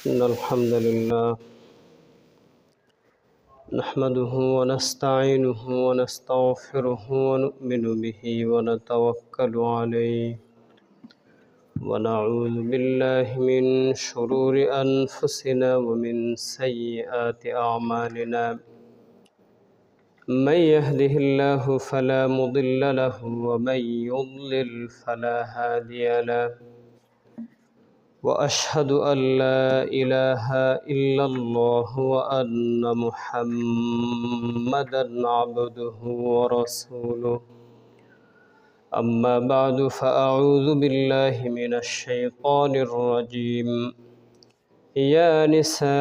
إن الحمد لله نحمده ونستعينه ونستغفره ونؤمن به ونتوكل عليه ونعوذ بالله من شرور أنفسنا ومن سيئات أعمالنا من يهده الله فلا مضل له ومن يضلل فلا هادي له وأشهد أن لا إله إلا الله وأن محمدًا عبده ورسوله أما بعد فأعوذ بالله من الشيطان الرجيم يا نساء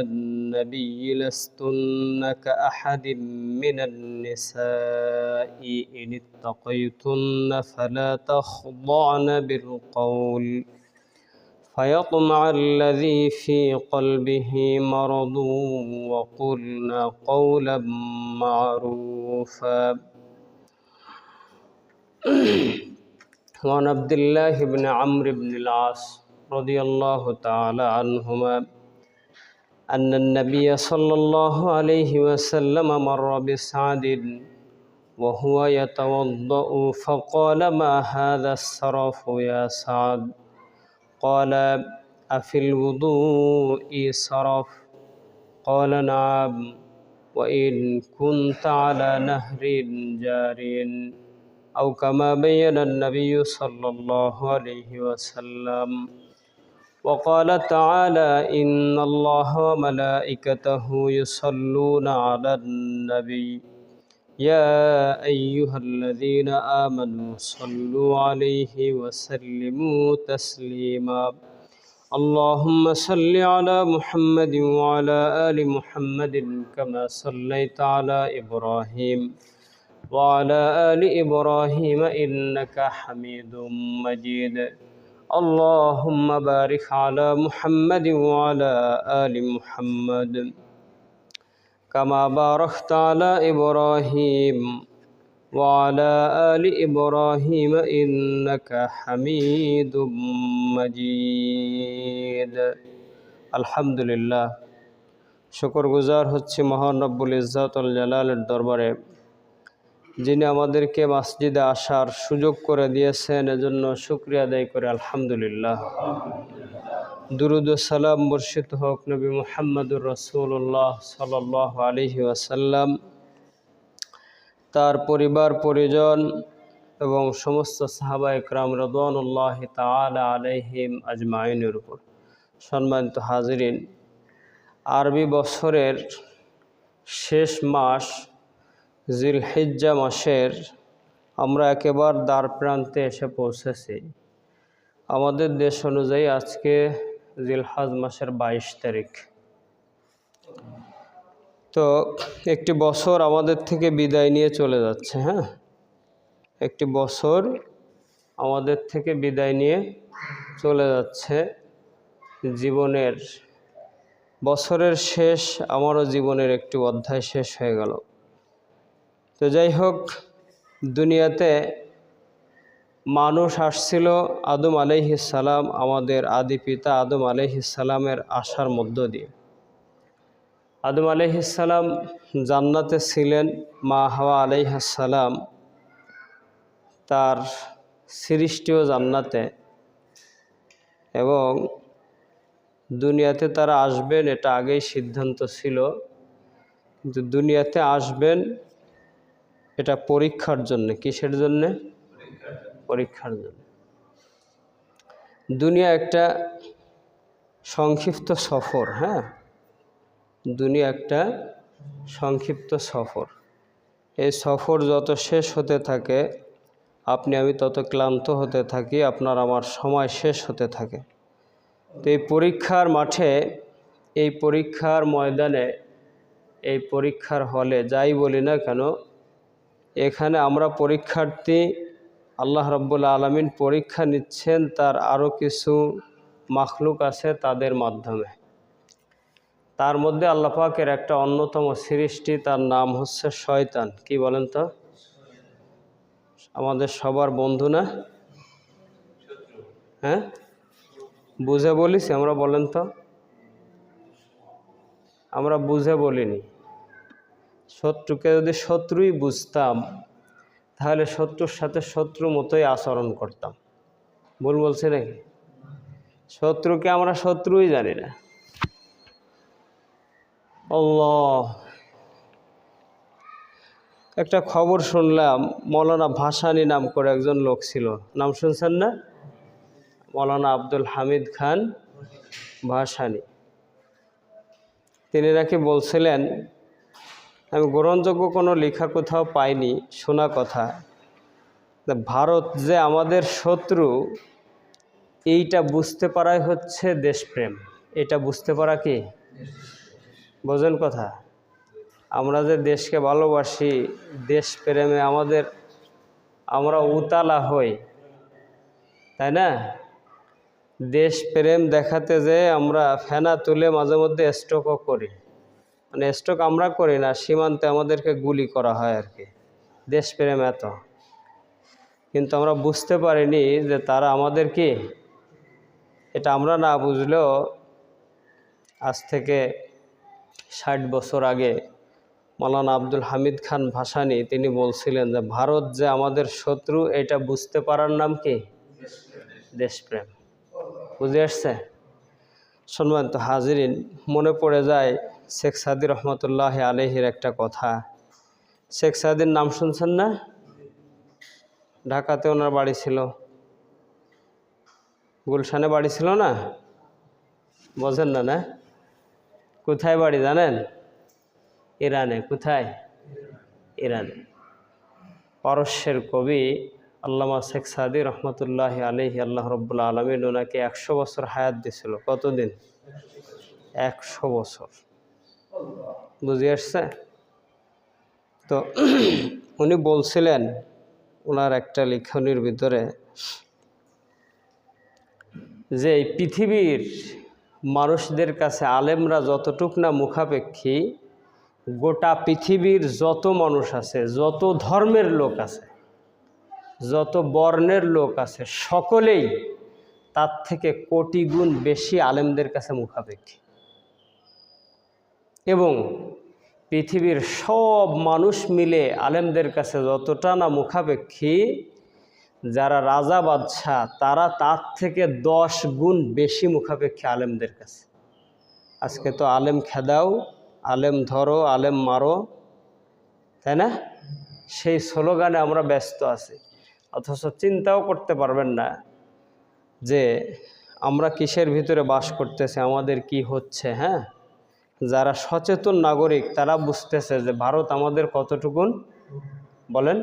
النبي لستن كأحد من النساء إن اتقيتن فلا تخضعن بالقول فيطمع الذي في قلبه مرض وقلن قولا معروفا وعن عبد الله بن عمرو بن العاص رضي الله تعالى عنهما أن النبي صلى الله عليه وسلم مر بسعد وهو يتوضأ فقال ما هذا السرف يا سعد قال أفي الوضوء سرف قال نعم وإن كنت على نهر جار أو كما بين النبي صلى الله عليه وسلم وقال تعالى إن الله وملائكته يصلون على النبي يا أيها الذين آمنوا صلوا عليه وسلموا تسليما اللهم صل على محمد وعلى آل محمد كما صليت على إبراهيم وعلى آل إبراهيم إنك حميد مجيد اللهم بارك على محمد وعلى آل محمد كما باركت على إبراهيم وعلى آل إبراهيم إنك حميد مجيد الحمد لله শুকর গুজার হচ্ছে মহান রব্বুল ইজ্জত ওয়াল জালালের দরবারে যিনি আমাদেরকে মসজিদে আসার সুযোগ করে দিয়েছেন এজন্য শুকরিয়া আদায় করে আলহামদুলিল্লাহ দুরুদ ও সালাম বর্ষিত হোক নবী মুহাম্মদুর রাসূলুল্লাহ সাল্লাল্লাহু আলাইহি ওয়াসাল্লাম তার পরিবার পরিজন এবং সমস্ত সাহাবায়ে কেরাম রাদিয়াল্লাহু তাআলা আলাইহিম আজমাইনের উপর। সম্মানিত হাজিরিন, আরবি বছরের শেষ মাস জিলহিজ্জা মাসের আমরা একেবারে দ্বার প্রান্তে এসে পৌঁছেছি। আমাদের দেশ অনুযায়ী আজকে জিলহজ মাসের 22 তারিখ। তো একটি বছর আমাদের থেকে বিদায় নিয়ে চলে যাচ্ছে। একটি বছর আমাদের থেকে বিদায় নিয়ে চলে যাচ্ছে। জীবনের বছরের শেষ, আমারও জীবনের একটি অধ্যায় শেষ হয়ে গেল। তো যাই হোক, দুনিয়াতে মানুষ আসছিল আদম আলাইহিস সালাম, আমাদের আদি পিতা আদম আলাইহিস সালামের আসার মধ্য দিয়ে। আদম আলাইহিস সালাম জান্নাতে ছিলেন, মা হাওয়া আলাইহিস সালাম তার সৃষ্টিও জান্নাতে, এবং দুনিয়াতে তারা আসবেন এটা আগেই সিদ্ধান্ত ছিল। কিন্তু দুনিয়াতে আসবেন এটা পরীক্ষার জন্য। কিসের জন্য? পরীক্ষার জন্য। দুনিয়া একটা সংক্ষিপ্ত সফর। দুনিয়া একটা সংক্ষিপ্ত সফর। এই সফর যত শেষ হতে থাকে আপনি আমি তত ক্লান্ত হতে থাকি, আপনার আমার সময় শেষ হতে থাকে। তো এই পরীক্ষার মাঠে, এই পরীক্ষার ময়দানে, এই পরীক্ষার হলে যাই বলি না কেন, এখানে আমরা পরীক্ষার্থী। আল্লাহ রাব্বুল আলামিন পরীক্ষা নিচ্ছেন তার আরও কিছু মাখলুক আছে তাদের মাধ্যমে। তার মধ্যে আল্লাহ পাকের একটা অন্যতম সৃষ্টি, তার নাম হচ্ছে শয়তান। কি বলেন তো? আমাদের সবার বন্ধু না? বুঝে বলিস আমরা? বলেন তো, আমরা বুঝে বলিনি। শত্রুকে যদি শত্রুই বুঝতাম তাহলে শত্রুর সাথে শত্রু মতোই আচরণ করতাম। ভুল বলছি নাকি? শত্রুকে আমরা শত্রুই জানি না। আল্লাহ, একটা খবর শুনলাম, মৌলানা ভাসানী নাম করে একজন লোক ছিল, নাম শুনছেন না? মৌলানা আব্দুল হামিদ খান ভাসানী। তিনি নাকি বলছিলেন, আমি গ্রহণযোগ্য কোনো লেখা কোথাও পাইনি, শোনা কথা, ভারত যে আমাদের শত্রু এইটা বুঝতে পারাই হচ্ছে দেশপ্রেম। এটা বুঝতে পারা কি? বোঝেন কথা? আমরা যে দেশকে ভালোবাসি, দেশপ্রেমে আমরা উতালা হই, তাই না? দেশপ্রেম দেখাতে যে আমরা ফেনা তুলে মাঝে মধ্যে স্ট্রোকও করি। মানে স্ট্রোক আমরা করি না, সীমান্তে আমাদেরকে গুলি করা হয় আর কি, দেশপ্রেম এত। কিন্তু আমরা বুঝতে পারিনি যে তারা আমাদের কি, এটা আমরা না বুঝলেও আজ থেকে 60 বছর আগে মৌলানা আব্দুল হামিদ খান ভাসানী তিনি বলছিলেন যে ভারত যে আমাদের শত্রু, এটা বুঝতে পারার নাম কি? দেশপ্রেম। বুঝে আসছে? সম্মানিত হাজিরিন, মনে পড়ে যায় শেখ সাদী রহমতুল্লাহ আলাইহির একটা কথা। শেখ সাদীর নাম শুনছেন না? ঢাকাতে ওনার বাড়ি ছিল, গুলশানে বাড়ি ছিল না? বোঝেন না? না, কোথায় বাড়ি জানেন? ইরানে। কোথায়? ইরানে। পারস্যের কবি আল্লামা শেখ সাদী রহমতুল্লাহ আলাইহি, আল্লাহ রব্বুল আলমিন ওনাকে 100 বছর হায়াত দিয়েছিল। কতদিন? 100 বছর। বুঝে আসছে? তো উনি বলছিলেন ওনার একটা লিখনির ভিতরে যে এই পৃথিবীর মানুষদের কাছে আলেমরা যতটুক না মুখাপেক্ষী, গোটা পৃথিবীর যত মানুষ আছে, যত ধর্মের লোক আছে, যত বর্ণের লোক আছে, সকলেই তার থেকে কোটি গুণ বেশি আলেমদের কাছে মুখাপেক্ষী। এবং পৃথিবীর সব মানুষ মিলে আলেমদের কাছে যতটা না মুখাপেক্ষী, যারা রাজা বাদশাহ তারা তার থেকে 10 গুণ বেশি মুখাপেক্ষী আলেমদের কাছে। আজকে তো আলেম খেদাও, আলেম ধরো, আলেম মারো, তাই না? সেই স্লোগানে আমরা ব্যস্ত আছি, অথচ চিন্তাও করতে পারবেন না যে আমরা কিসের ভিতরে বাস করতেছি, আমাদের কি হচ্ছে। হ্যাঁ, যারা সচেতন নাগরিক তারা বুঝতেছে যে ভারত আমাদের কতটুকুন, বলেন,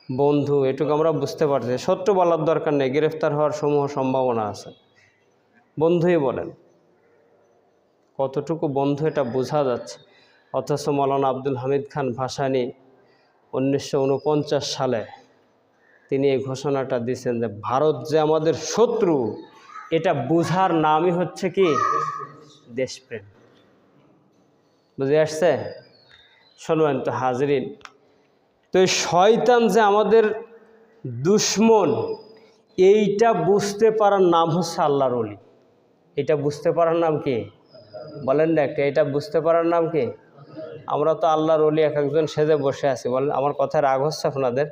বন্ধু। এটুকু আমরা বুঝতে পারছি। সত্য বলার দরকার নেই, গ্রেফতার হওয়ার সমূহ সম্ভাবনা আছে। বন্ধুই বলেন, কতটুকু বন্ধু এটা বোঝা যাচ্ছে। অথচ মৌলানা আব্দুল হামিদ খান ভাসানী 1949 সালে তিনি এই ঘোষণাটা দিয়েছেন যে ভারত যে আমাদের শত্রু, এটা বুঝার নামই হচ্ছে কি? দেশপ্রেম। বুঝে আসছে? সম্মানিত হাজরিন, তো এই শয়তান যে আমাদের দুশ্মন, এইটা বুঝতে পারার নাম হচ্ছে আল্লাহর ওলি। এটা বুঝতে পারার নাম কি? বলেন না একটা, এটা বুঝতে পারার নাম কি? আমরা তো আল্লাহর ওলি এক একজন সেজে বসে আছি। বলেন, আমার কথায় রাগ হচ্ছে আপনাদের?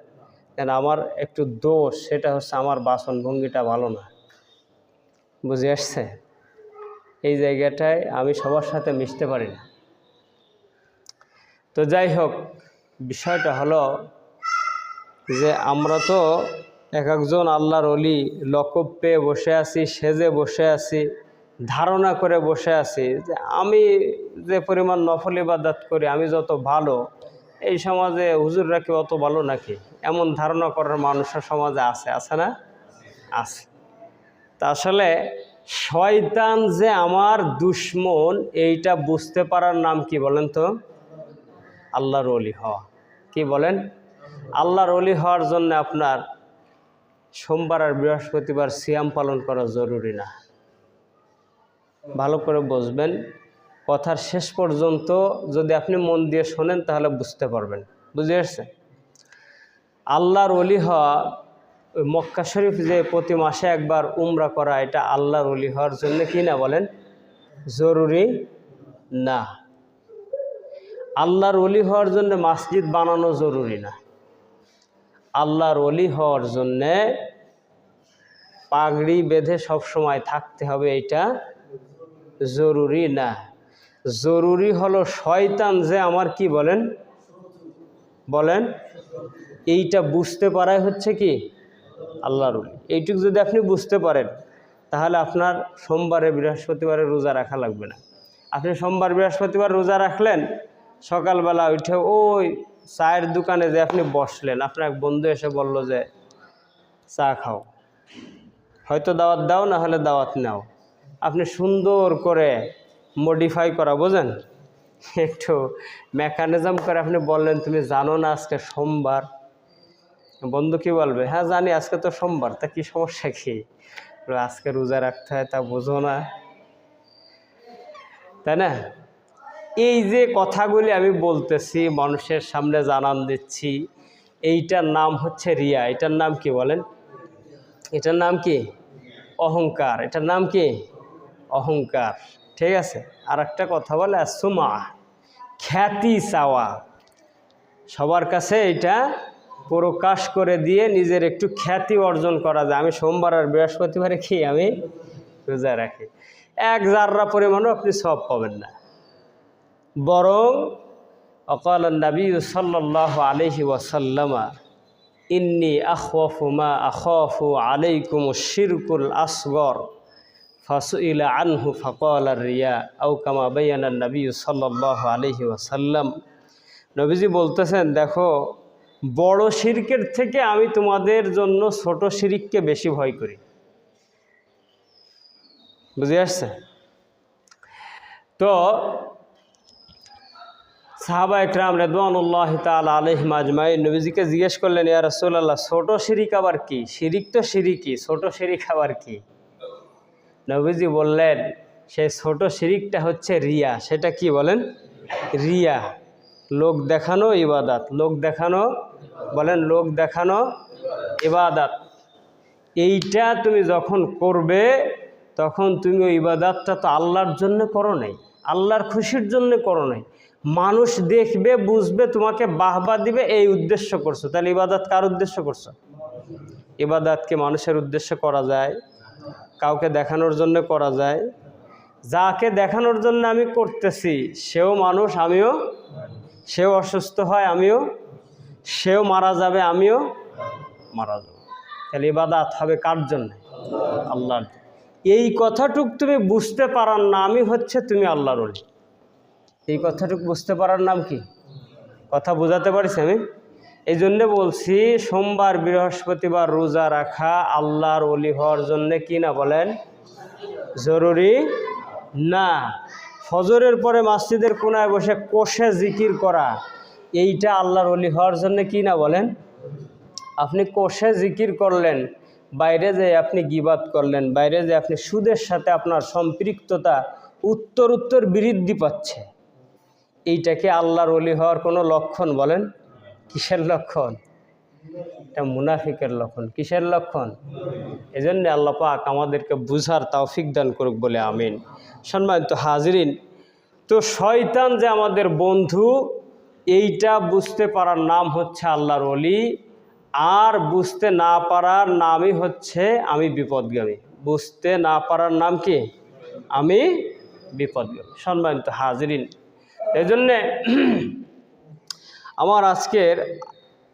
কেন? আমার একটু দোষ, সেটা হচ্ছে আমার বাসন ভঙ্গিটা ভালো না। বুঝে আসছে? এই জায়গাটায় আমি সবার সাথে মিশতে পারি না। তো যাই হোক, বিষয়টা হলো যে আমরা তো এক একজন আল্লাহর ওলি লকব পেয়ে বসে আছি, সেজে বসে আছি, ধারণা করে বসে আছি যে আমি যে পরিমাণ নফল ইবাদত করি, আমি যত ভালো, এই সমাজে হুজুররা কি অত ভালো নাকি? এমন ধারণা করার মানুষের সমাজে আছে, আছে না? আছে। তা আসলে শয়তান যে আমার দুশ্মন, এইটা বুঝতে পারার নাম কি বলেন তো? আল্লাহর ওলি হওয়া। কি বলেন? আল্লাহর ওলি হওয়ার জন্য আপনার সোমবার আর বৃহস্পতিবার সিয়াম পালন করা জরুরি না। ভালো করে বুঝবেন, কথার শেষ পর্যন্ত যদি আপনি মন দিয়ে শোনেন তাহলে বুঝতে পারবেন। বুঝে আসছে? আল্লাহর ওলি হওয়া ওই মক্কা শরীফ যে প্রতি মাসে একবার উমরা করা, এটা আল্লাহর ওলি হওয়ার জন্য কি না বলেন? জরুরি না। আল্লাহর ওলি হওয়ার জন্য মসজিদ বানানো জরুরি না। আল্লাহর ওলি হওয়ার জন্যে পাগড়ি বেঁধে সব সময় থাকতে হবে, এটা জরুরি না। জরুরি হলো শয়তান যে আমার কি বলেন বলেন এইটা বুঝতে পারাই হচ্ছে কি আল্লাহর ওলি। এইটুকু যদি আপনি বুঝতে পারেন তাহলে আপনার সোমবারে বৃহস্পতিবারে রোজা রাখা লাগবে না। আপনি সোমবার বৃহস্পতিবার রোজা রাখলেন, সকালবেলা উঠে ওই চায়ের দোকানে যে আপনি বসলেন, আপনার এক বন্ধু এসে বলল যে চা খাও, হয়তো দাওয়াত দাও, না হলে দাওয়াত নাও। আপনি সুন্দর করে মডিফাই করা, বোঝেন, একটু মেকানিজম করে আপনি বললেন তুমি জানো না আজকে সোমবার। বন্ধু কি বলবে? হ্যাঁ জানি, আজকে তো সোমবার, তা কি সমস্যা কি? আজকে রোজা রাখতে হয় তা বোঝো না, তাই না? এই যে কথাগুলি আমি বলতেছি, মানুষের সামনে জানান দিচ্ছি, এইটার নাম হচ্ছে রিয়া। এটার নাম কি বলেন? এটার নাম কি? অহংকার। এটার নাম কি? অহংকার। ঠিক আছে। আর একটা কথা বলে সুমা, খ্যাতি চাওয়া। সবার কাছে এটা প্রকাশ করে দিয়ে নিজের একটু খ্যাতি অর্জন করা যায়। আমি সোমবার আর বৃহস্পতিবারে কি আমি রোজা রাখি, এক জাররা পরিমাণও আপনি সব পাবেন না। বরং অকাল নবী সাল্লাল্লাহু আলাইহি ওয়াসাল্লাম ইন্নী আখওয়াফু মা আখাফু আলাইকুম শিরকুল আসগর ফাসুইলা আনহু ফাকাল রিয়া আও কামা বায়ানা নবী সাল্লাল্লাহু আলাইহি ওয়াসাল্লাম। নবীজি বলতেছেন, দেখো বড় শিরকের থেকে আমি তোমাদের জন্য ছোট শিরককে বেশি ভয় করি। বুঝে আসছে? তো সাহাবা একরাম রিদওয়ানুল্লাহি তাআলা আলাইহিম আজমাইন নবীজিকে জিজ্ঞেস করলেন, ইয়া রাসূলুল্লাহ, ছোট শিরিক আবার কি? শিরিক তো শিরিকই, ছোট শিরিক আবার কি? নবীজি বললেন, সেই ছোট শিরিকটা হচ্ছে রিয়া। সেটা কি বলেন? রিয়া, লোক দেখানো ইবাদত। লোক দেখানো, বলেন লোক দেখানো ইবাদত। এইটা তুমি যখন করবে তখন তুমি ওই ইবাদতটা তো আল্লাহর জন্য করো নাই, আল্লাহর খুশির জন্য করো নাই। মানুষ দেখবে, বুঝবে, তোমাকে বাহবা দিবে, এই উদ্দেশ্য করছো। তাহলে ইবাদত কার উদ্দেশ্য করছো? ইবাদতকে মানুষের উদ্দেশ্য করা যায়, কাউকে দেখানোর জন্য করা যায়। যাকে দেখানোর জন্য আমি করতেছি সেও মানুষ, আমিও। সেও অসুস্থ হয়, আমিও। সেও মারা যাবে, আমিও মারা যাব। তাহলে ইবাদত হবে কার জন্য? আল্লাহর। এই কথাটুক তুমি বুঝতে পারার নামই হচ্ছে তুমি আল্লাহর ওলি। এই কথাটুকু বুঝতে পারার নাম কি? কথা বোঝাতে পারছি আমি? এই জন্যে বলছি, সোমবার বৃহস্পতিবার রোজা রাখা আল্লাহর ওলি হওয়ার জন্যে কি না বলেন? জরুরি না। ফজরের পরে মসজিদের কোনায় বসে কোষে জিকির করা, এইটা আল্লাহর ওলি হওয়ার জন্যে কি না বলেন? আপনি কোষে জিকির করলেন, বাইরে যে আপনি গীবাত করলেন, বাইরে যে আপনি সুদের সাথে আপনার সম্পৃক্ততা উত্তর বৃদ্ধি পাচ্ছে, এইটাকে আল্লাহর ওলি হওয়ার কোনো লক্ষণ বলেন? কিসের লক্ষণ? এটা মুনাফিকের লক্ষণ। কিসের লক্ষণ? এজন্য আল্লাহ পাক আমাদেরকে বুঝার তৌফিক দান করুক বলে আমিন। সম্মানিত হাজিরিন, তো শয়তান যে আমাদের বন্ধু, এইটা বুঝতে পারার নাম হচ্ছে আল্লাহর ওলি। আর বুঝতে না পারার নামই হচ্ছে আমি বিপদগামী। বুঝতে না পারার নাম কি? আমি বিপদগামী। সম্মানিত হাজিরিন, এই জন্যে আমার আজকের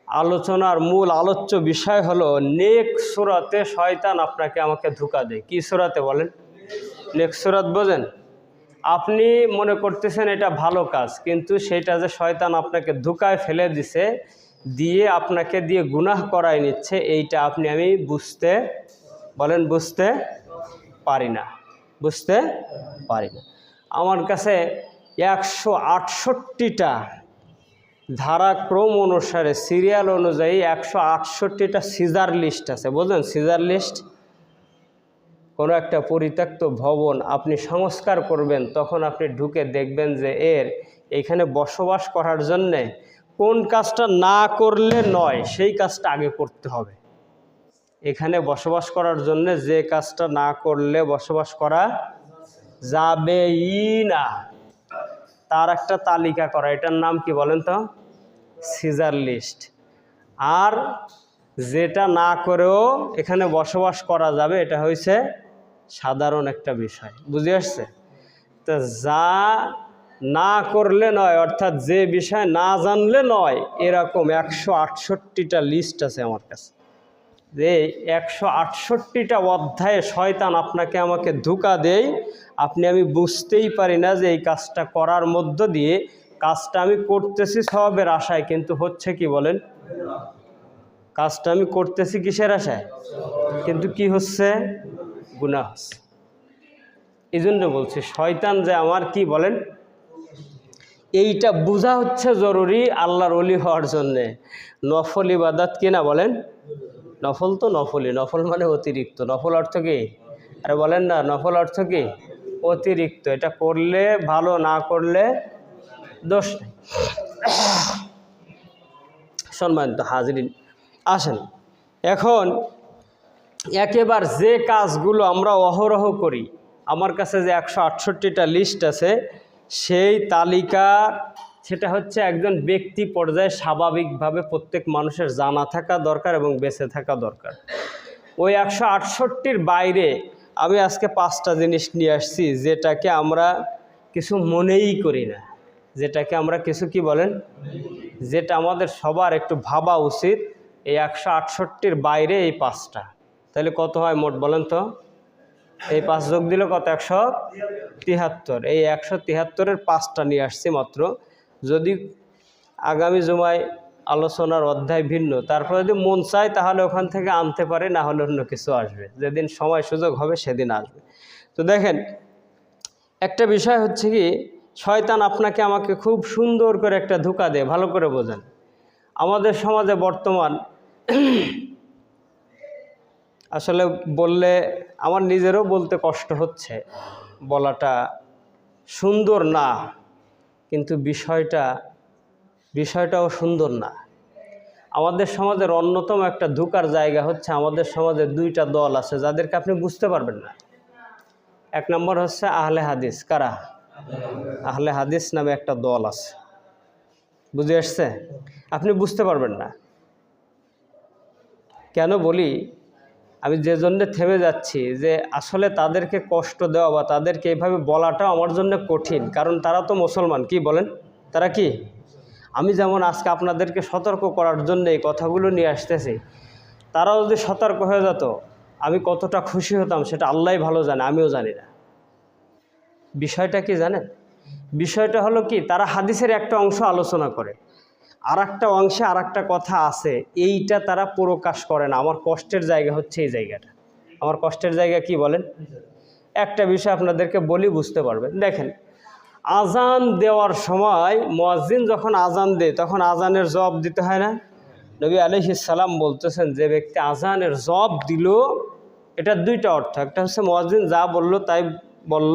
আলোচনার মূল আলোচ্য বিষয় হলো, নেক সুরাতে শয়তান আপনাকে আমাকে ধোঁকা দেয়। কি সুরাতে বলেন? নেক সুরাত বোঝেন? আপনি মনে করতেছেন এটা ভালো কাজ, কিন্তু সেটা যে শয়তান আপনাকে ধোঁকায় ফেলে দিছে, দিয়ে আপনাকে দিয়ে গুনাহ করায় নিচ্ছে, এইটা আপনি আমি বুঝতে বলেন বুঝতে পারি না। বুঝতে পারি না। আমার কাছে 168টা ধারাক্রম অনুসারে, সিরিয়াল অনুযায়ী 168টা সিজার লিস্ট আছে। বোঝেন সিজার লিস্ট? কোনো একটা পরিত্যক্ত ভবন আপনি সংস্কার করবেন, তখন আপনি ঢুকে দেখবেন যে এখানে বসবাস করার জন্যে কোন কাজটা না করলে নয়, সেই কাজটা আগে করতে হবে। এখানে বসবাস করার জন্য যে কাজটা না করলে বসবাস করা যাবেই না, তার একটা তালিকা করা, এটার নাম কি বলেন তো? Caesar list. আর যেটা না করেও এখানে বসবাস করা যাবে, এটা হয়েছে সাধারণ একটা বিষয়। বুঝে আসছে? তো যা না করলে নয়, অর্থাৎ যে বিষয় না জানলে নয়, এরকম 168টা লিস্ট আছে আমার কাছে। যে 168টা অধ্যায়ে শয়তান আপনাকে আমাকে ধোঁকা দেয়, আমি বুঝতেই পারি না যে এই কাজটা করার মধ্য দিয়ে কাজটা আমি করতেছি সওয়াবের আশায়, কিন্তু হচ্ছে কি বলেন? কাজটা আমি করতেছি কিসের আশায়? কিন্তু কি হচ্ছে? গুনাহ হচ্ছে। এই জন্য বলছি শয়তান যে আমার কি বলেন, এইটা বোঝা হচ্ছে জরুরি আল্লাহর ওলি হওয়ার জন্যে। নফল ইবাদত কিনা বলেন? নফল তো নফলই, নফল মানে অতিরিক্ত। নফল অর্থ কি? আরে বলেন না, নফল অর্থ কি? অতিরিক্ত। এটা করলে ভালো, না করলে দোষ নেই। সম্মানিত হাজরিন, আসেন এখন একেবারে যে কাজগুলো আমরা অহরহ করি, আমার কাছে যে 168টা লিস্ট আছে, সেই তালিকা সেটা হচ্ছে একজন ব্যক্তি পর্যায়ে স্বাভাবিকভাবে প্রত্যেক মানুষের জানা থাকা দরকার এবং বেঁচে থাকা দরকার। ওই 168টির বাইরে আমি আজকে 5টা জিনিস নিয়ে আসছি, যেটাকে আমরা কিছু মনেই করি না, যেটাকে আমরা কিছু কি বলেন, যেটা আমাদের সবার একটু ভাবা উচিত। এই 168টির বাইরে এই 5টা, তাহলে কত হয় মোট বলেন তো? এই 5 যোগ দিলে কত? 173। এই 173-এর 5টা নিয়ে আসছি মাত্র। যদি আগামী জুমায় আলোচনার অধ্যায় ভিন্ন, তারপরে যদি মন চায় তাহলে ওখান থেকে আনতে পারে, না হলে অন্য কিছু আসবে, যেদিন সময় সুযোগ হবে সেদিন আসবে। তো দেখেন, একটা বিষয় হচ্ছে কি, শয়তান আপনাকে আমাকে খুব সুন্দর করে একটা ধোঁকা দেয়, ভালো করে বোঝেন। আমাদের সমাজে বর্তমান আসলে বললে আমার নিজেরও বলতে কষ্ট হচ্ছে, বলাটা সুন্দর না, কিন্তু বিষয়টাও সুন্দর না। আমাদের সমাজের অন্যতম একটা ধোঁকার জায়গা হচ্ছে, আমাদের সমাজে 2টা দল আছে যাদেরকে আপনি বুঝতে পারবেন না। 1 নম্বর হচ্ছে আহলে হাদিস। কারা? আহলে হাদিস নামে একটা দল আছে, বুঝে আসছে? আপনি বুঝতে পারবেন না। কেন বলি, আমি যে জন্য থেমে যাচ্ছি, যে আসলে তাদেরকে কষ্ট দেওয়া বা তাদেরকে এইভাবে বলাটাও আমার জন্য কঠিন, কারণ তারা তো মুসলমান। কি বলেন? তারা কি? আমি যেমন আজকে আপনাদেরকে সতর্ক করার জন্য এই কথাগুলো নিয়ে আসতেছি, তারা যদি সতর্ক হয়ে যেত আমি কতটা খুশি হতাম সেটা আল্লাহই ভালো জানে, আমিও জানি না। বিষয়টা কি জানেন? বিষয়টা হলো কি, তারা হাদিসের একটা অংশ আলোচনা করে, আর একটা অংশে আর একটা কথা আছে, এইটা তারা প্রকাশ করে না। আমার কষ্টের জায়গা হচ্ছে এই জায়গাটা। আমার কষ্টের জায়গা কি বলেন? একটা বিষয় আপনাদেরকে বলি, বুঝতে পারবেন। দেখেন, আজান দেওয়ার সময় মুয়াজ্জিন যখন আজান দেয় তখন আজানের জবাব দিতে হয় না? নবী আলাইহিস সালাম বলতেছেন, যে ব্যক্তি আজানের জবাব দিল, এটা 2টা অর্থ। একটা হচ্ছে মুয়াজ্জিন যা বলল তাই বলল,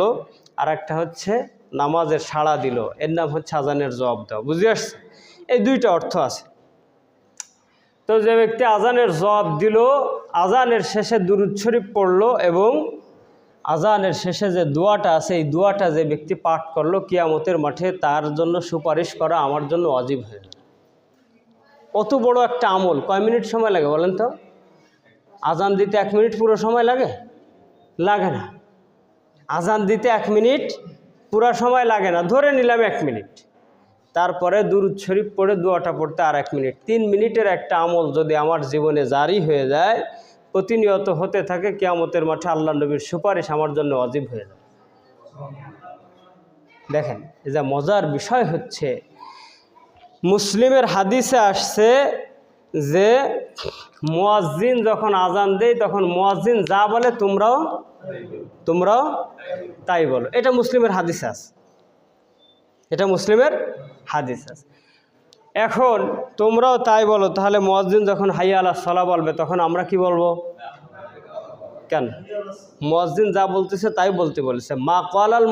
আর একটা হচ্ছে নামাজের সাড়া দিল, এর নাম হচ্ছে আজানের জবাব দেওয়া। বুঝে আসছে? এই 2টা অর্থ আছে। তো যে ব্যক্তি আজানের জবাব দিল, আজানের শেষে দুরূদ শরীফ পড়লো, এবং আজানের শেষে যে দোয়াটা আছে, এই দোয়াটা যে ব্যক্তি পাঠ করলো, কিয়ামতের মাঠে তার জন্য সুপারিশ করা আমার জন্য ওয়াজিব হয়ে যায়। কত বড় একটা আমল! কয় মিনিট সময় লাগে বলেন তো? আজান দিতে 1 মিনিট পুরো সময় লাগে? লাগে না। আজান দিতে 1 মিনিট পুরো সময় লাগে না, ধরে নিলাম 1 মিনিট। তারপরে দুরূদ শরীফ পড়ে দোয়াটা পড়তে আর 1 মিনিট। 3 মিনিটের একটা আমল যদি আমার জীবনে জারি হয়ে যায়, প্রতিনিয়ত হতে থাকে, কিয়ামতের মাঠে আল্লাহ নবীর সুপারিশ আমার জন্য ওয়াজিব হয়ে যায়। দেখেন, এই যে মজার বিষয় হচ্ছে, মুসলিমের হাদিসে আসছে যে মুয়াজ্জিন যখন আজান দেয় তখন মুয়াজ্জিন যা বলে তোমরাও তাই বলো। এটা মুসলিমের হাদিসে আছে, এটা মুসলিমের হাদিস আছে। এখন তোমরাও তাই বলো, তাহলে মুয়াজ্জিন যখন হাইয়া আলাস সালাহ বলবে তখন আমরা কি বলবো? কেন? মুয়াজ্জিন যা বলতেছে তাই বলতে বলেছে। মা ক্বালাল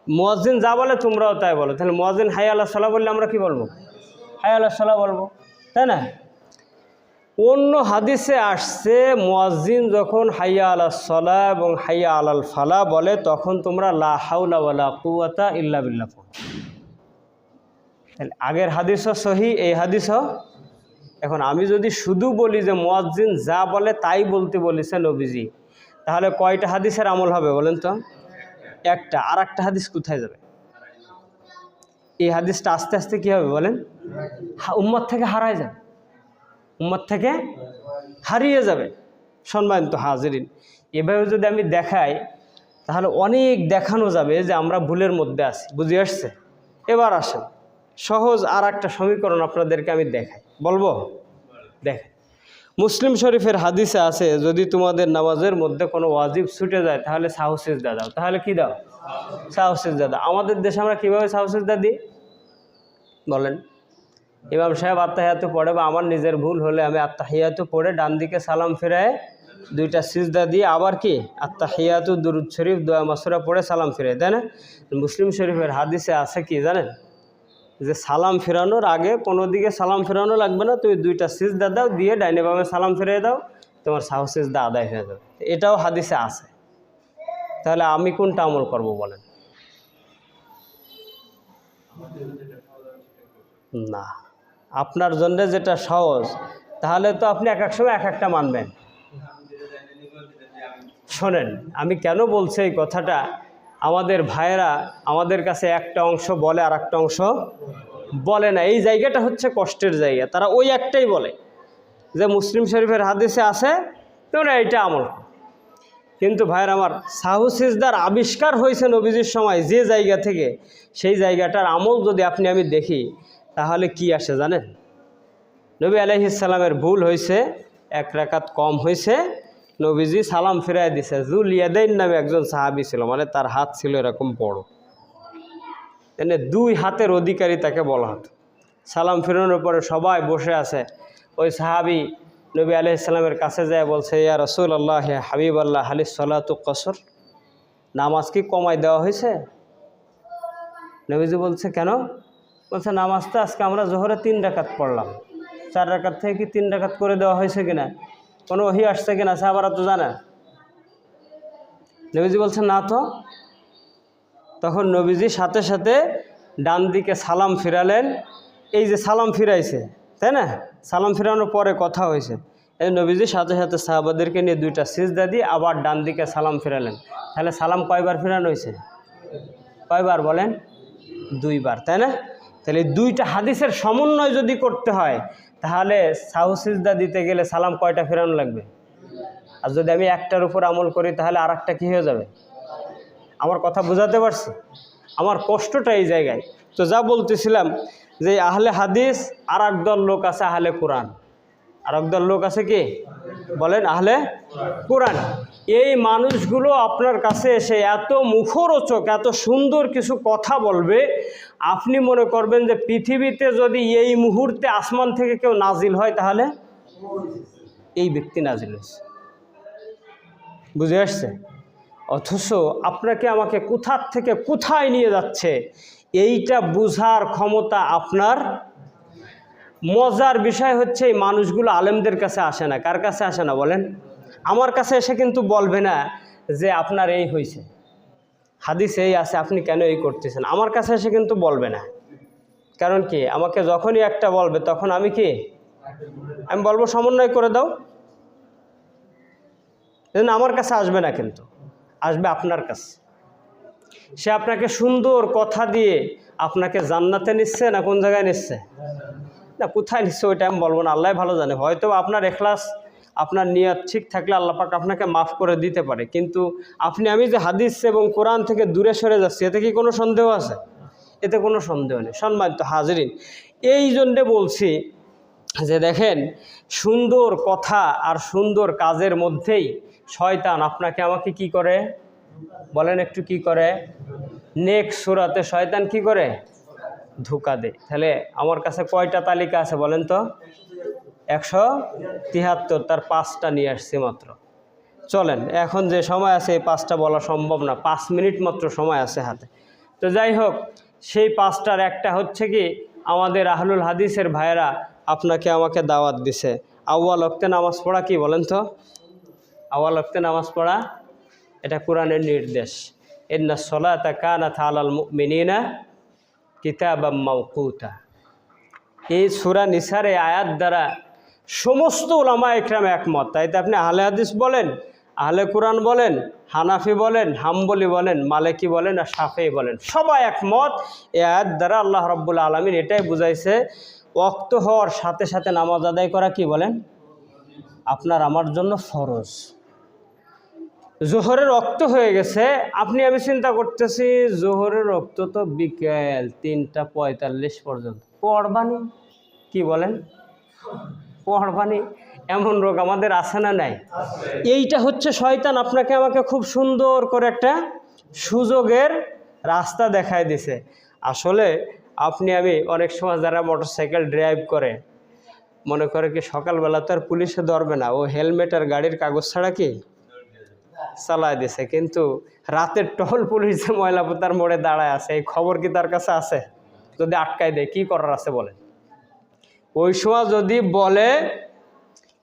মুয়াজ্জিন যা বলে তোমরাও তাই বলো। তাহলে মুয়াজ্জিন হাইয়া আলাস সালাহ বললে আমরা কি বলবো? হাইয়া আলাস সালাহ বলবো, তাই না? অন্য হাদিসে আসছে মুয়াজ্জিন যখন হাইয়া আলাস সালাহ এবং হাইয়া আলাল ফালাহ বলে তখন তোমরা লা হাওলা ওয়ালা কুওয়াতা ইল্লা বিল্লাহ পড়ো। তাহলে আগের হাদিসও সহি, এই হাদিসও। এখন আমি যদি শুধু বলি যে মুয়াজ্জিন যা বলে তাই বলতে বলেছে নবীজি, তাহলে কয়টা হাদিসের আমল হবে বলেন তো? একটা। আর একটা হাদিস কোথায় যাবে? এই হাদিসটা আস্তে আস্তে কী হবে বলেন? উম্মত থেকে হারায় যাবে, উম্মত থেকে হারিয়ে যাবে। সম্মানিত হাজিরিন, এভাবে যদি আমি দেখাই তাহলে অনেক দেখানো যাবে যে আমরা ভুলের মধ্যে আছি। বুঝে আসছে? এবার আসেন সহজ আর একটা সমীকরণ আপনাদেরকে আমি দেখাই, বলবো? দেখেন, মুসলিম শরীফের হাদিসে আছে যদি তোমাদের নামাজের মধ্যে কোনো ওয়াজিব ছুটে যায় তাহলে সাহু সিজদা দাও। তাহলে কি দাও? সাহু সিজদা দাও। আমাদের দেশে আমরা কীভাবে সাহু সিজদা দিই বলেন? ইমাম সাহেব আত্তাহিয়াতু পড়ে, বা আমার নিজের ভুল হলে আমি আত্তাহিয়াতু পড়ে ডান দিকে সালাম ফিরায় দুইটা সিজদা দিয়ে আবার কি আত্তাহিয়াতু দুরুদ শরীফ দোয়া মাসুরা পড়ে সালাম ফিরাই, তাই না? মুসলিম শরীফের হাদিসে আছে কি জানেন? যে সালাম ফেরানোর আগে কোনো দিকে সালাম ফেরানো লাগবে না, তুমি দুইটা সিজদা দাও, দিয়ে ডাইনে বামে সালাম ফিরিয়ে দাও, তোমার সাহু সিজদা আদায় হয়ে যাবে। এটাও হাদিসে আছে। তাহলে আমি কোনটা আমল করব বলেন? না, আপনার জন্য যেটা সহজ, তাহলে তো আপনি এক এক সময় এক একটা মানবেন। শোনেন, আমি কেন বলছি এই কথাটা, আমাদের ভাইয়েরা আমাদের কাছে একটা অংশ বলে আর একটা অংশ বলে না। এই জায়গাটা হচ্ছে কষ্টের জায়গা। তারা ওই একটাই বলে যে মুসলিম শরীফের হাদিসে আছে, তোমরা এইটা আমল। কিন্তু ভাইয়ের আমার, সাহু সিজদার আবিষ্কার হয়েছে নবীজির সময় যে জায়গা থেকে, সেই জায়গাটার আমল যদি আমি দেখি তাহলে কি আসে জানেন? নবী আলাইহিস সালামের ভুল হয়েছে, এক রাকাত কম হয়েছে, নবীজি সালাম ফিরাই দিছে। জুল ইয়াদাইন নামে একজন সাহাবী ছিল, মানে তার হাত ছিল এরকম বড়, এনে দুই হাতের অধিকারী তাকে বলা হতো। সালাম ফিরানোর পরে সবাই বসে আছে, ওই সাহাবী নবী আলাইহিস সালামের কাছে যায় বলছে, ইয়া রাসূলুল্লাহ, হে হাবিব আল্লাহ, হালিস সালাতু কসর, নামাজ কি কমাই দেওয়া হয়েছে? নবীজি বলছে কেন? বলছে নামাজটা আজকে আমরা জোহরে 3 রাকাত পড়লাম, 4 রাকাত থেকে কি 3 রাকাত করে দেওয়া হয়েছে কিনা, কোনো ওহী আসছে কিনা সাহাবারা তো জানে। নবীজি বলছে না তো। তখন নবীজি সাথে সাথে ডান দিকে সালাম ফিরালেন। এই যে সালাম ফিরাইছে, তাই না? সালাম ফিরানোর পরে কথা হয়েছে, এই নবীজি সাথে সাথে সাহাবাদেরকে নিয়ে দুইটা সিজদা দিয়ে আবার ডান দিকে সালাম ফিরালেন। তাহলে সালাম কয়বার ফিরানো হয়েছে? কয়বার বলেন? 2 বার, তাই না? তাহলে দুইটা হাদিসের সমন্বয় যদি করতে হয় তাহলে সাহু সিজদা দিতে গেলে সালাম কয়টা ফেরানো লাগবে? আর যদি আমি একটার উপর আমল করি তাহলে আর একটা কী হয়ে যাবে? আমার কথা বোঝাতে পারছি? আমার কষ্টটা এই জায়গায়। তো যা বলতেছিলাম যে আহলে হাদিস আর একদল লোক আছে আহলে কোরআন। আর একদল লোক আছে কি বলেন? আহলে কোরআন। এই মানুষগুলো আপনার কাছে এসে এত মুখরোচক, এত সুন্দর কিছু কথা বলবে, আপনি মনে করবেন যে পৃথিবীতে যদি এই মুহূর্তে আসমান থেকে কেউ নাজিল হয় তাহলে এই ব্যক্তি নাজিল হয়েছে। বুঝে আসছে? অথচ আপনাকে আমাকে কোথার থেকে কোথায় নিয়ে যাচ্ছে এইটা বুঝার ক্ষমতা আপনার। মজার বিষয় হচ্ছে এই মানুষগুলো আলেমদের কাছে আসে না। কার কাছে আসে না বলেন? আমার কাছে এসে কিন্তু বলবে না যে আপনার এই হয়েছে, হাদিস এই আছে, আপনি কেন এই করতেছেন। আমার কাছে এসে কিন্তু বলবে না। কারণ কি? আমাকে যখনই একটা বলবে তখন আমি বলবো সমন্বয় করে দাও। আমার কাছে আসবে না, কিন্তু আসবে আপনার কাছে। সে আপনাকে সুন্দর কথা দিয়ে আপনাকে জান্নাতে নিচ্ছে না কোন জায়গায় নিচ্ছে? না, কোথায় নিচ্ছে ওইটা আমি বলবো না, আল্লাহ ভালো জানে। হয়তো আপনার ইখলাস, আপনার নিয়ত ঠিক থাকলে আল্লাহ পাক আপনাকে মাফ করে দিতে পারে। কিন্তু আমি যে হাদিস এবং কোরআন থেকে দূরে সরে যাচ্ছি, এতে কি কোনো সন্দেহ আছে? এতে কোনো সন্দেহ নেই। সম্মানিত হাজিরিন, এই জন্যে বলছি যে দেখেন, সুন্দর কথা আর সুন্দর কাজের মধ্যেই শয়তান আপনাকে আমাকে কি করে বলেন? একটু কি করে? নেক সূরাতে শয়তান কি করে? ধোঁকা দেয়। তাহলে আমার কাছে কয়টা তালিকা আছে বলেন তো? 173, তার 5টা নিয়ে আসছি মাত্র। চলেন, এখন যে সময় আছে এই 5টা বলা সম্ভব না, 5 মিনিট মাত্র সময় আছে হাতে। তো যাই হোক, সেই 5টার একটা হচ্ছে কি, আমাদের আহলুল হাদিসের ভাইয়েরা আপনাকে আমাকে দাওয়াত দিছে, আউয়াল ওয়াক্তে নামাজ পড়া কি বলেন তো? আউয়াল ওয়াক্তে নামাজ পড়া এটা কোরআনের নির্দেশ। ইন্নাস সালাতা কানাত আলাল মুমিনিনা কিতাবাম মাওকুতা। এই সূরা নিসার এই আয়াত দ্বারা সমস্ত উলামা ইকরাম একমত। তাইতে আপনি আহলে হাদিস বলেন, আহলে কোরআন বলেন, হানাফি বলেন, হাম্বলি বলেন, মালিকি বলেন আর শাফিঈ বলেন, সবাই একমত। এই আয়াত দ্বারা আল্লাহ রাব্বুল আলামিন এটাই বুঝাইছে ওয়াক্ত হওয়ার সাথে সাথে নামাজ আদায় করা কি বলেন? আপনার আমার জন্য ফরজ। জোহরের রক্ত হয়ে গেছে, আপনি আমি চিন্তা করতেছি জোহরের রক্ত তো বিকেল 3:45 পর্যন্ত, পড়বানি কি বলেন? পড়বানি। এমন রোগ আমাদের আছে না নাই? এইটা হচ্ছে শয়তান আপনাকে আমাকে খুব সুন্দর করে একটা সুযোগের রাস্তা দেখায় দিছে। আসলে আপনি আমি অনেক সময় যারা মোটরসাইকেল ড্রাইভ করে মনে করে কি সকালবেলা তো আর পুলিশে ধরবে না, ও হেলমেট আর গাড়ির কাগজ ছাড়া কি চালায় দিছে, কিন্তু রাতের টহল পুলিশ যে ময়লাপোতার মোড়ে দাঁড়ায় আছে এই খবর কি তার কাছে আছে? যদি আটকায় দেয় কি করার আছে বলেন? ওই সময় যদি বলে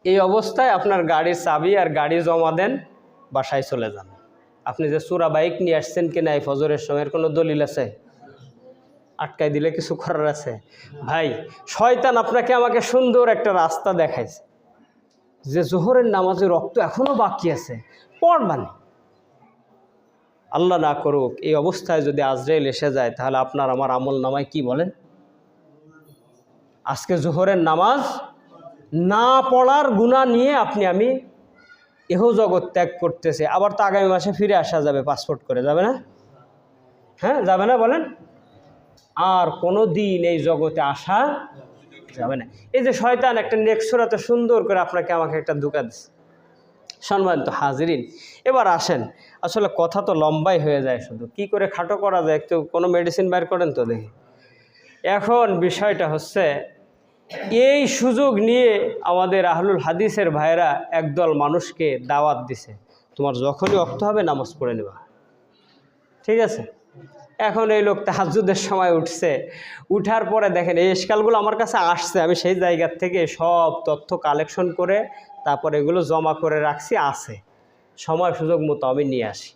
এই অবস্থায় আপনার গাড়ির চাবি আর গাড়ি জমা দেন, বাসায় চলে যান। আপনি যে চোরা বাইক নিয়ে আসছেন কিনা এই ফজরের সময়ের কোনো দলিল আছে? আটকাই দিলে কিছু করার আছে? ভাই, শয়তান আপনাকে আমাকে সুন্দর একটা রাস্তা দেখাইছে যে জোহরের নামাজের রক্ত এখনো বাকি আছে, পড়বানি। আল্লাহ না করুক এই অবস্থায় যদি আজরাইল এসে যায় তাহলে আপনার আমার আমল নামায় কি বলেন? আজকে জোহরের নামাজ না পড়ার গুনাহ নিয়ে আপনি আমি এহ জগৎ ত্যাগ করতেছে। আবার তো আগামী মাসে ফিরে আসা যাবে, পাসপোর্ট করে যাবে না? হ্যাঁ যাবে না বলেন? আর কোনো দিন এই জগতে আসা যাবে না। এই যে শয়তান একটা নেক্সরাতে সুন্দর করে আপনাকে আমাকে একটা ধোঁকা দিচ্ছে। সম্মানিত হাজিরিন, এবার আসেন, আসলে কথা তো লম্বাই হয়ে যায়, শুধু কি করে খাটো করা যায় একটু কোনো মেডিসিন বের করেন তো দেখি। এখন বিষয়টা হচ্ছে এই সুযোগ নিয়ে আমাদের আহলুল হাদিসের ভাইরা একদল মানুষকে দাওয়াত দিছে, তোমার যখনই ওয়াক্ত হবে নামাজ পড়ে নেবা, ঠিক আছে? এখন এই লোক তাহাজ্জুদের সময় উঠছে, উঠার পরে দেখেন এই ইশকালগুলো আমার কাছে আসছে, আমি সেই জায়গার থেকে সব তথ্য কালেকশন করে তারপর এগুলো জমা করে রাখছি, আছে, সময় সুযোগ মতো আমি নিয়ে আসি।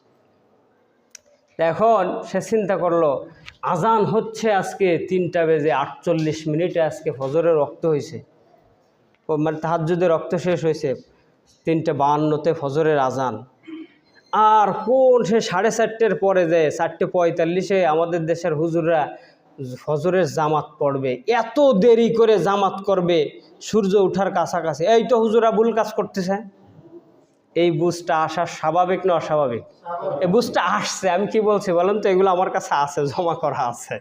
এখন সে চিন্তা করলো আজান হচ্ছে আজকে 3:48 আজকে ফজরের রক্ত হয়েছে, মানে তাহাজ্জুদের রক্ত শেষ হয়েছে 3:52 ফজরের আজান, আর কোন সে 4:30 পরে যায় 4:45 আমাদের দেশের হুজুররা ফজরের জামাত পড়বে, এত দেরি করে জামাত করবে সূর্য ওঠার কাছাকাছি। এই তো হুজুরা ভুল কাজ করতেছে। এই বুঝটা আসা স্বাভাবিক না অস্বাভাবিক? এই বুঝটা আসছে, আমি কি বলছি বলেন তো, এগুলো আমার কাছে আছে, জমা করা আছে।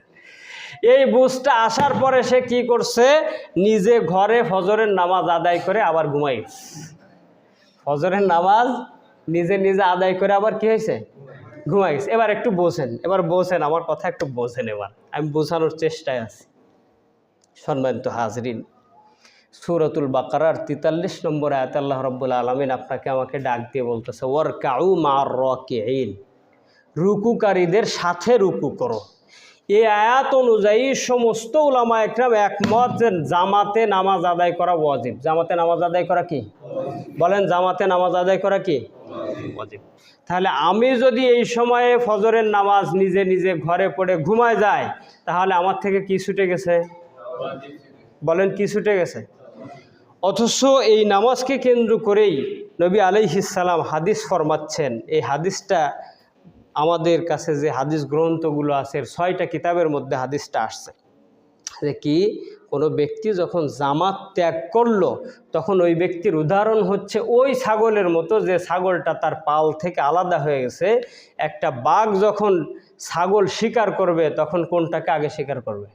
এই বুঝটা আসার পরে সে কি করছে, নিজে ঘরে ফজরের নামাজ আদায় করে আবার ঘুমাই, ফজরের নামাজ নিজে নিজে আদায় করে আবার কি হয়েছে, ঘুমাই গেছে। এবার একটু বোঝেন, এবার বোঝেন আমার কথা, একটু বোঝেন, এবার আমি বোঝানোর চেষ্টায় আছি। সম্মানিত হাজরিন, সূরাতুল বাকারার 43 নম্বর আয়াত আল্লাহ রাব্বুল আলামিন আপনাকে আমাকে ডাক দিয়ে বলতেছে ওয়ারকাউ মা'র রাকিঈন, রুকুকারীদের সাথে রুকু করো। এই আয়াত অনুযায়ী সমস্ত উলামা একরাম একমত যে জামাতে নামাজ আদায় করা ওয়াজিব। জামাতে নামাজ আদায় করা কি বলেন? জামাতে নামাজ আদায় করা কি ওয়াজিব। তাহলে আমি যদি এই সময়ে ফজরের নামাজ নিজে নিজে ঘরে পড়ে ঘুমায় যায় তাহলে আমার থেকে কি ছুটে গেছে বলেন? কি ছুটে গেছে? অথচ এই নামাজকে কেন্দ্র করেই নবী আলাইহিস সালাম হাদিস ফরমাচ্ছেন। এই হাদিসটা আমাদের কাছে যে হাদিস গ্রন্থগুলো আছে 6টা কিতাবের মধ্যে হাদিসটা আসছে যে কি, কোনো ব্যক্তি যখন জামাত ত্যাগ করলো তখন ওই ব্যক্তির উদাহরণ হচ্ছে ওই ছাগলের মতো যে ছাগলটা তার পাল থেকে আলাদা হয়ে গেছে। একটা বাঘ যখন ছাগল শিকার করবে তখন কোনটাকে আগে শিকার করবে?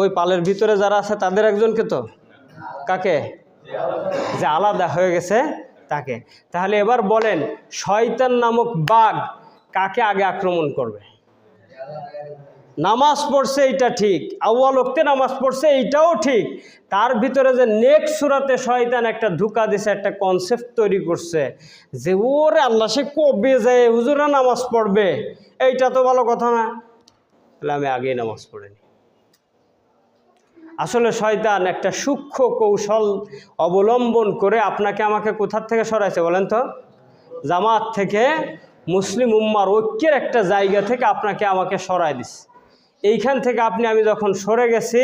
ওই পালের ভিতরে যারা আছে তাদের একজনকে, তো কাকে? যে আলাদা হয়ে গেছে তাকে। তাহলে এবার বলেন শয়তান নামক বাঘ কাকে আগে আক্রমণ করবে? নামাজ পড়ছে এইটা ঠিক, আউয়াল ওয়াক্তে নামাজ পড়ছে এইটাও ঠিক, তার ভিতরে যে নেক্সট সূরাতে শয়তান একটা ধোঁকা দিছে, একটা কনসেপ্ট তৈরি করছে যে ওরে আল্লাহ সে কবে যায় হুজুরা নামাজ পড়বে, এইটা তো ভালো কথা না, তাহলে আমি আগেই নামাজ পড়িনি। আসলে শয়তান একটা সূক্ষ্ম কৌশল অবলম্বন করে আপনাকে আমাকে কোথার থেকে সরাইছে বলেন তো? জামাত থেকে, মুসলিম উম্মার ঐক্যের একটা জায়গা থেকে আপনাকে আমাকে সরাই দিচ্ছে। এইখান থেকে আমি যখন সরে গেছি,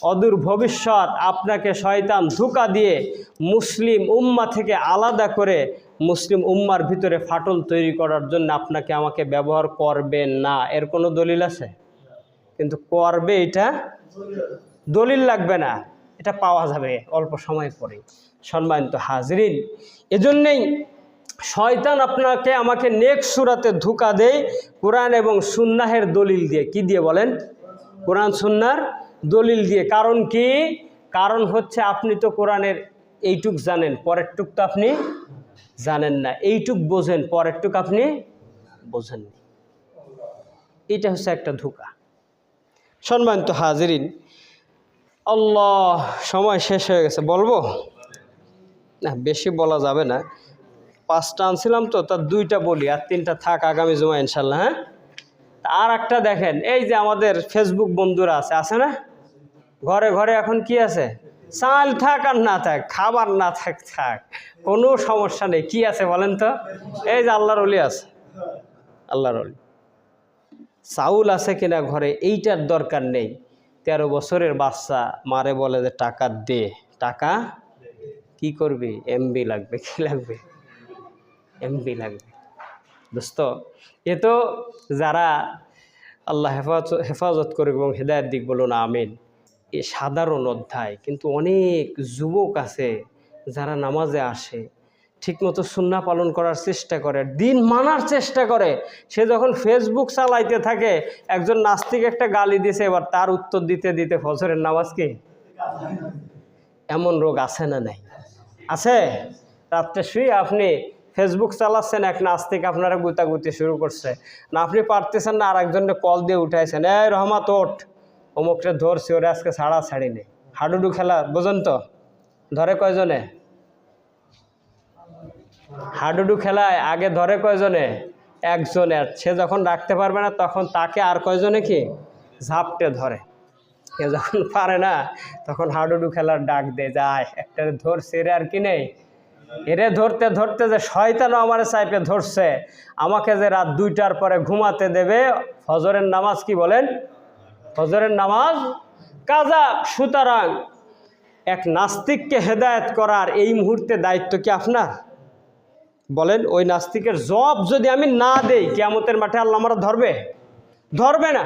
অদূর ভবিষ্যৎ আপনাকে শয়তান ধোঁকা দিয়ে মুসলিম উম্মা থেকে আলাদা করে মুসলিম উম্মার ভিতরে ফাটল তৈরি করার জন্য আপনাকে আমাকে ব্যবহার করবে না। এর কোনো দলিল আছে? কিন্তু করবে, এটা দলিল লাগবে না, এটা পাওয়া যাবে অল্প সময় পরে। সম্মানিত হাজরিন, এজন্যই শয়তান আপনাকে আমাকে নেক্সট সূরাতে ধোঁকা দেয় কোরআন এবং সুন্নাহের দলিল দিয়ে। কি দিয়ে বলেন? কোরআন সুন্নাহর দলিল দিয়ে। কারণ কি? কারণ হচ্ছে আপনি তো কোরআনের এইটুক জানেন, পরের টুক তো আপনি জানেন না। এইটুক বোঝেন, পরের টুক আপনি বোঝেননি। এটা হচ্ছে একটা ধোঁকা। সম্মানিত হাজরিন, আল্লাহ, সময় শেষ হয়ে গেছে। বলবো না, বেশি বলা যাবে না। 5টা আনছিলাম তো, তার 2টা বলি, আর 3টা থাক আগামী জুমা ইনশাল্লাহ। হ্যাঁ, আর একটা দেখেন, এই যে আমাদের ফেসবুক বন্ধুরা আছে না, ঘরে ঘরে এখন কি আছে? চাল থাক আর না থাক, খাবার না থাক, কোনো সমস্যা নেই। কি আছে বলেন তো? এই যে আল্লাহর ওলি আছে, আল্লাহর ওলি। চাউল আছে কিনা ঘরে এইটার দরকার নেই। 13 বছরের বাচ্চা মারে বলে যে টাকা দে, টাকা কি করবি? এমবি লাগবে। কি লাগবে? এমবি লাগবে। দোস্ত, এ তো যারা আল্লাহ হেফাজত করবে এবং হেদায়েত দিক, বলুন আমিন। এ সাধারণ অধ্যায়, কিন্তু অনেক যুবক আছে যারা নামাজে আসে, ঠিকমতো সুন্নাহ পালন করার চেষ্টা করে, দিন মানার চেষ্টা করে। সে যখন ফেসবুক চালাইতে থাকে, একজন নাস্তিক একটা গালি দিয়েছে, এবার তার উত্তর দিতে দিতে ফজরের নামাজ কি? এমন রোগ আছে না নাই? আছে। রাত্রে শুয়ে আপনি ফেসবুক চালাচ্ছেন, এক নাস্তিক আপনারা গুতাগুতি শুরু করছে, না আপনি পারতেছেন না, আর একজনের কল দিয়ে উঠাইছেন, এই রহমাত ওঠ, অমুকটা ধরছি, ওরে আজকে ছাড়ি নেই। হাডুডু খেলা বোঝেন তো? ধরে কয়জনে? হাডুডু খেলায় আগে ধরে কয়জনে? একজনে। সে যখন রাখতে পারবে না, তখন তাকে আর কয়জনে কি ঝাপটে ধরে। কেউ যখন পারে না, তখন হাডুডু খেলার ডাক দেয়, যায় একটা ধরছে, এরে আর কি নেই। এরে ধরতে ধরতে যে শয়তানও আমার চাইপে ধরছে, আমাকে যে রাত 2টার পরে ঘুমাতে দেবে, ফজরের নামাজ কি বলেন? ফজরের নামাজ কাজা। সুতরাং এক নাস্তিককে হেদায়েত করার এই মুহূর্তে দায়িত্ব কি আপনার? বলেন, ওই নাস্তিকের জবাব যদি আমি না দেই, কিয়ামতের মাঠে আল্লাহ আমরা ধরবে? ধরবে না।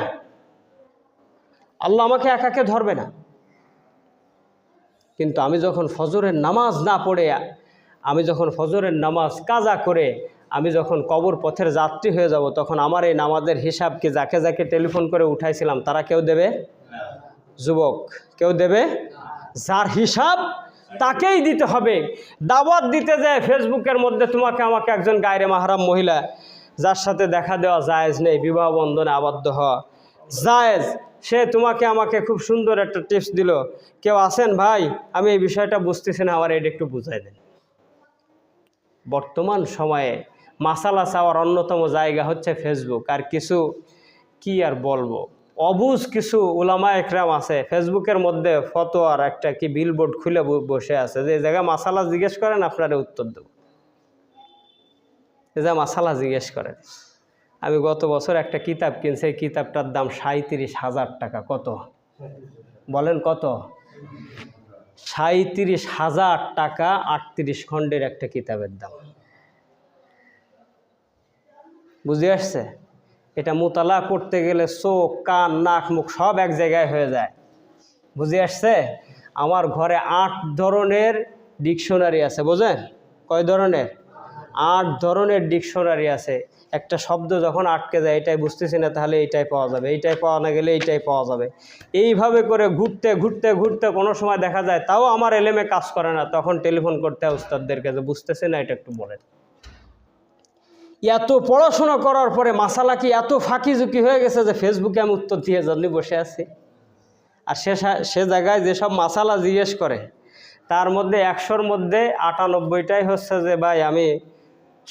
আল্লাহ আমাকে একাকে ধরবে না। কিন্তু আমি যখন ফজরের নামাজ না পড়ে, আমি যখন ফজরের নামাজ কাজা করে, আমি যখন কবর পথের যাত্রী হয়ে যাব, তখন আমার এই নামাজের হিসাব কি যাকে যাকে টেলিফোন করে উঠাইছিলাম তারা কেউ দেবে? যুবক, কেউ দেবে? যার হিসাব তাকেই দিতে হবে। দাওয়াত দিতে যায় ফেসবুকের মধ্যে তোমাকে আমাকে একজন গায়রে মাহরাম মহিলা, যার সাথে দেখা দেওয়া জায়েজ নেই, বিবাহ বন্ধনে আবদ্ধ হওয়া জায়েজ, সে তোমাকে আমাকে খুব সুন্দর একটা টিপস দিল, কেউ আছেন ভাই, আমি এই বিষয়টা বুঝতেছি না, আমার এটা একটু বুঝাই দেন। বর্তমান সময়ে মাসালা চাওয়ার অন্যতম জায়গা হচ্ছে ফেসবুক। আর কিছু কি আর বলবো, অবুঝ কিছু উলামা একরাম আছে, ফেসবুকের মধ্যে ফতোয়ার একটা কি বিলবোর্ড খুলে বসে আছে, যে জায়গায় মাসালা জিজ্ঞেস করেন আপনারা উত্তর দেব, যে মাসালা জিজ্ঞেস করেন। আমি গত বছর একটা কিতাব কিনছি, এই কিতাবটার দাম 37,000 টাকা। কত বলেন? কত? 37,000 টাকা, 38 খণ্ডের একটা কিতাবের দাম। বুঝে আসছে? এটা মোতালা করতে গেলে চোখ, কান, নাক, মুখ সব এক জায়গায় হয়ে যায়। বুঝে আসছে? আমার ঘরে 8 ধরনের ডিকশনারি আছে। বোঝেন? কয় ধরনের? 8 ধরনের ডিকশনারি আছে। একটা শব্দ যখন আটকে যায়, এটাই বুঝতেছি না, তাহলে এইটাই পাওয়া যাবে, এইটাই পাওয়া না গেলে এইটাই পাওয়া যাবে। এইভাবে করে ঘুরতে ঘুরতে ঘুরতে কোনো সময় দেখা যায় তাও আমার এলেমে কাজ করে না, তখন টেলিফোন করতে হয় উস্তাদদেরকে, যে বুঝতেছে না, এটা একটু বলেন। এত পড়াশোনা করার পরে মাসালা কি এত ফাঁকি ঝুঁকি হয়ে গেছে যে ফেসবুকে আমি উত্তর দিয়ে জন্য বসে আছি। আর সে জায়গায় যেসব মাসালা জিজ্ঞেস করে, তার মধ্যে 100-র মধ্যে 98টাই হচ্ছে যে ভাই আমি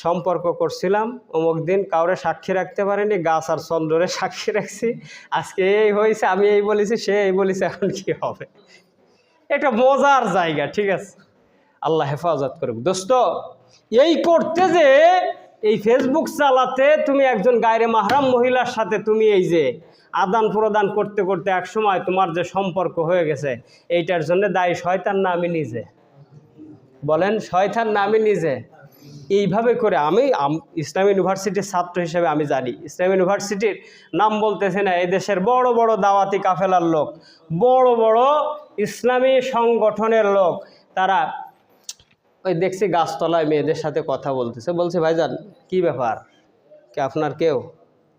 সম্পর্ক করছিলাম অমুক দিন, কাউরে সাক্ষী রাখতে পারিনি, গাছ আর চন্দ্রে সাক্ষী রাখছি, আজকে এই হয়েছে, আমি এই বলেছি, সে এই বলেছে, এখন কি হবে? এটা মজার জায়গা, ঠিক আছে? আল্লাহ হেফাজত করুক। দোস্ত, এই করতে যে এই ফেসবুক চালাতে তুমি একজন গায়রে মাহরাম মহিলার সাথে তুমি এই যে আদান প্রদান করতে করতে একসময় তোমার যে সম্পর্ক হয়ে গেছে, এইটার জন্য দায়ী শয়তান না আমি নিজে? বলেন, শয়তান না আমি নিজে? এইভাবে করে আমি ইসলাম ইউনিভার্সিটির ছাত্র হিসেবে আমি জানি, ইসলাম ইউনিভার্সিটির নাম বলতেছে না, এই দেশের বড় বড় দাওয়াতি কাফেলার লোক, বড় বড় ইসলামী সংগঠনের লোক, তারা ওই দেখছি গাছতলায় মেয়েদের সাথে কথা বলতেছে। বলছে, ভাইজান কি ব্যাপার, কি আপনার কেউ?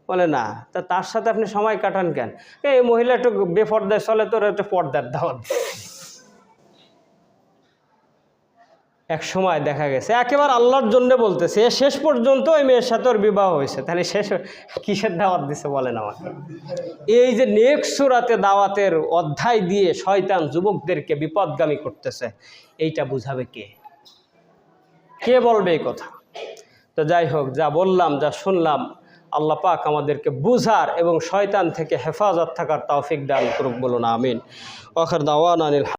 বলে না। তা তার সাথে আপনি সময় কাটান কেন? এই মহিলা একটু বেপর্দায় চলে, তোর একটু পর্দার দাওয়াত। এক সময় দেখা গেছে একেবারে আল্লাহর জন্য বলতেছে, শেষ পর্যন্ত ওই মেয়ের সাথে ওর বিবাহ হয়েছে। তাহলে শেষ কিসের দাওয়াত দিছে বলেন আমাকে? এই যে নেক্সট সূরাতে দাওয়াতের অধ্যায় দিয়ে শয়তান যুবকদেরকে বিপদগামী করতেছে, এইটা বুঝাবে কে? কে বলবে এই কথা? তো যাই হোক, যা বললাম, যা শুনলাম, আল্লাহ পাক আমাদেরকে বুঝার এবং শয়তান থেকে হেফাজত থাকার তৌফিক দান করুক, বলুন আমিন। আখির দাওয়ানা আনিল